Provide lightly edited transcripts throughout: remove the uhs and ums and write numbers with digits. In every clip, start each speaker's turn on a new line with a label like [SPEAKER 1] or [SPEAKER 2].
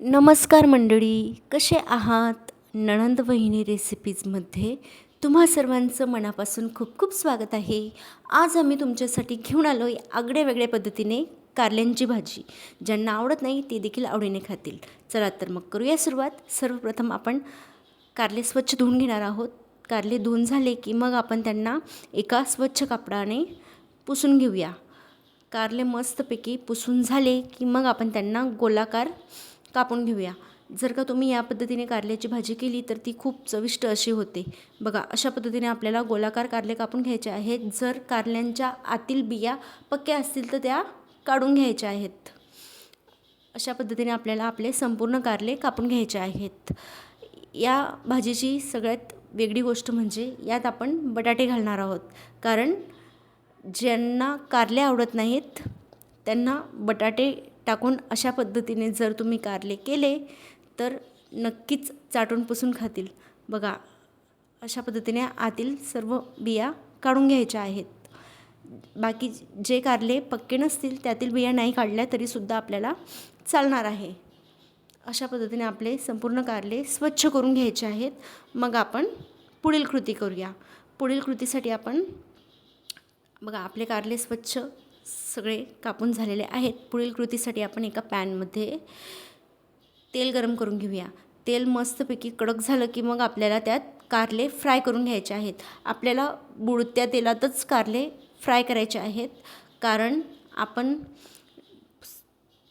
[SPEAKER 1] नमस्कार मंडळी, कसे आहात? नणंद वहिनी रेसिपीजमध्ये तुम्हा सर्वांचं मनापासून खूप खूप स्वागत आहे. आज आम्ही तुमच्यासाठी घेऊन आलो आहे आगळ्या वेगळ्या पद्धतीने कारल्यांची भाजी. ज्यांना आवडत नाही ते देखील आवडीने खातील. चला तर मग करूया सुरुवात. सर्वप्रथम आपण कारले स्वच्छ धुवून घेणार आहोत. कारले धुवून झाले की मग आपण त्यांना एका स्वच्छ कापडाने पुसून घेऊया. कारले मस्तपैकी पुसून झाले की मग आपण त्यांना गोलाकार कापून घेऊया. जर का तुम्ही या पद्धतीने कारल्याची भाजी केली तर ती खूप चविष्ट अशी होते. बघा, अशा पद्धतीने आपल्याला गोलाकार कारले कापून घ्यायचे आहेत. जर कारल्यांच्या आतील बिया पक्क्या असतील तर त्या काढून घ्यायच्या आहेत. अशा पद्धतीने आपल्याला आपले संपूर्ण कारले कापून घ्यायचे आहेत. या भाजीची सगळ्यात वेगळी गोष्ट म्हणजे यात आपण बटाटे घालणार आहोत. कारण ज्यांना कारले आवडत नाहीत त्यांना बटाटे टाकून अशा पद्धतीने जर तुम्ही कारले केले तर नक्कीच चाटून पुसून खातील. बघा, अशा पद्धतीने आतील सर्व बिया काढून घ्यायच्या आहेत. बाकी जे कारले पक्के नसतील त्यातील बिया नाही काढल्या तरीसुद्धा आपल्याला चालणार आहे. अशा पद्धतीने आपले संपूर्ण कारले स्वच्छ करून घ्यायचे आहेत. मग आपण पुढील कृती करूया. पुढील कृतीसाठी आपण बघा, आपले कारले स्वच्छ सगळे कापून झालेले आहेत. पुढील कृतीसाठी आपण एका पॅनमध्ये तेल गरम करून घेऊया. तेल मस्तपैकी कडक झालं की मग आपल्याला त्यात कारले फ्राय करून घ्यायचे आहेत. आपल्याला बुडत्या तेलातच कारले फ्राय करायचे आहेत. कारण आपण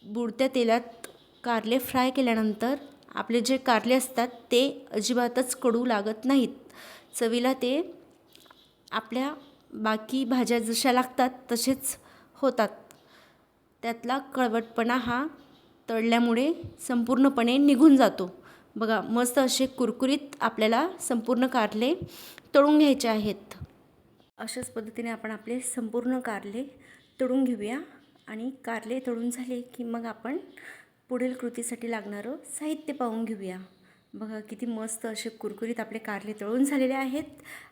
[SPEAKER 1] बुडत्या तेलात कारले फ्राय केल्यानंतर आपले जे कारले असतात ते अजिबातच कडू लागत नाहीत. चवीला ते आपल्या बाकी भाज्या जशा लागतात तसेच होतात. त्यातला कडवटपणा हा तळल्यामुळे संपूर्णपणे निघून जातो. बघा, मस्त असे कुरकुरीत आपल्याला संपूर्ण कारले तळून घ्यायचे आहेत. अशाच पद्धतीने आपण आपले संपूर्ण कारले तळून घेऊया. आणि कारले तळून झाले की मग आपण पुढील कृतीसाठी लागणारं साहित्य पाहून घेऊया. बघा, किती मस्त असे कुरकुरीत आपले कारले तळून झालेले आहेत.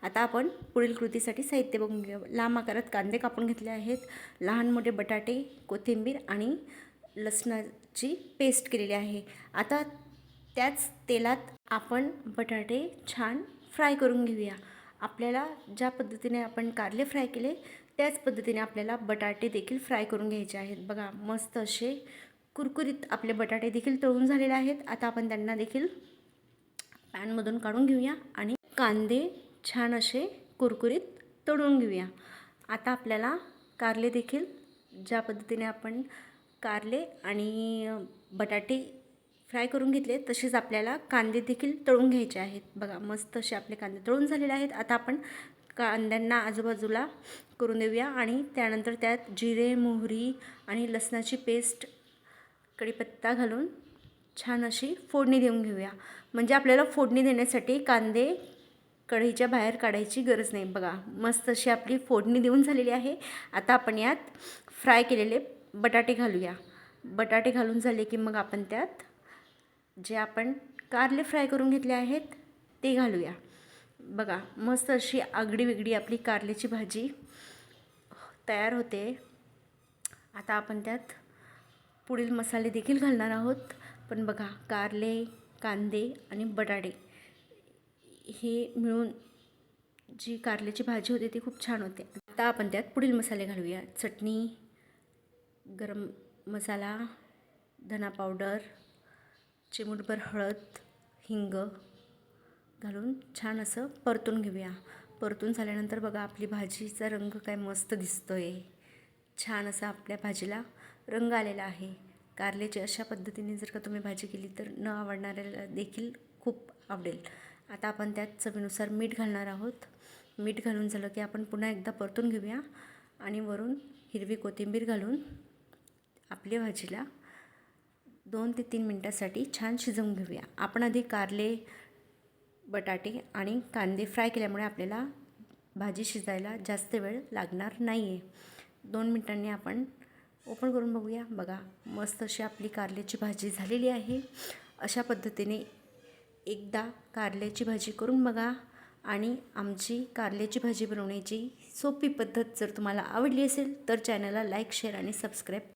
[SPEAKER 1] आता आपण पुढील कृतीसाठी साहित्य बघून घेऊया. लांब आकारात कांदे कापून घेतले आहेत. लहान मोठे बटाटे, कोथिंबीर आणि लसणाची पेस्ट केलेली आहे. आता त्याच तेलात आपण बटाटे छान फ्राय करून घेऊया. आपल्याला ज्या पद्धतीने आपण कारले फ्राय केले त्याच पद्धतीने आपल्याला बटाटे देखील फ्राय करून घ्यायचे आहेत. बघा, मस्त असे कुरकुरीत आपले बटाटे देखील तळून झालेले आहेत. आता आपण त्यांना देखील पॅनमधून काढून घेऊया आणि कांदे छान असे कुरकुरीत तळून घेऊया. आता आपल्याला कारले देखील ज्या पद्धतीने आपण कारले आणि बटाटे फ्राय करून घेतले तसेच आपल्याला कांदे देखील तळून घ्यायचे आहेत. बघा, मस्त असे आपले कांदे तळून झालेले आहेत. आता आपण कांद्यांना आजूबाजूला करून देऊया आणि त्यानंतर त्यात जिरे, मोहरी आणि लसणाची पेस्ट, कढीपत्ता घालून छान अशी फोडणी देऊन घेऊया. म्हणजे आपल्याला फोडणी देण्यासाठी कांदे कढईच्या बाहेर काढायची गरज नाही. बघा, मस्त अशी आपली फोडणी देऊन झालेली आहे. आता आपण यात फ्राय केलेले बटाटे घालूया. बटाटे घालून झाले की मग आपण त्यात जे आपण कारले फ्राय करून घेतले आहेत ते घालूया. बघा, मस्त अशी आगळी वेगळी आपली कारल्याची भाजी तयार होते. आता आपण त्यात पुढील मसाले देखील घालणार आहोत. पण बघा, कारले, कांदे आणि बटाटे हे मिळून जी कारल्याची भाजी होते ती खूप छान होते. आता आपण त्यात पुढील मसाले घालूया. चटणी, गरम मसाला, धना पावडर, चिमूटभर हळद, हिंग घालून छान असं परतून घेऊया. परतून झाल्यानंतर बघा, आपली भाजीचा रंग काय मस्त दिसतोय. छान असा आपल्या भाजीला रंग आलेला आहे. कारल्याची अशा पद्धतीने जर का तुम्ही भाजी केली तर न आवडणाऱ्याला देखील खूप आवडेल. आता आपण त्यात चवीनुसार मीठ घालणार आहोत. मीठ घालून झालं की आपण पुन्हा एकदा परतून घेऊया आणि वरून हिरवी कोथिंबीर घालून आपल्या भाजीला 2 ते 3 मिनटासाठी छान शिजवून घेऊया. आपण आधी कारले, बटाटे आणि कांदे फ्राय केल्यामुळे आपल्याला भाजी शिजायला जास्त वेळ लागणार नाही आहे. 2 मिनिटांनी आपण ओपन करून बघूया. बघा, मस्त अशी आपली कारल्याची भाजी झालेली आहे. अशा पद्धतीने एकदा कारल्याची भाजी करून बघा. आणि आमची कारल्याची भाजी बनवण्याची सोपी पद्धत जर तुम्हाला आवडली असेल तर चॅनलला लाईक, शेअर आणि सबस्क्राईब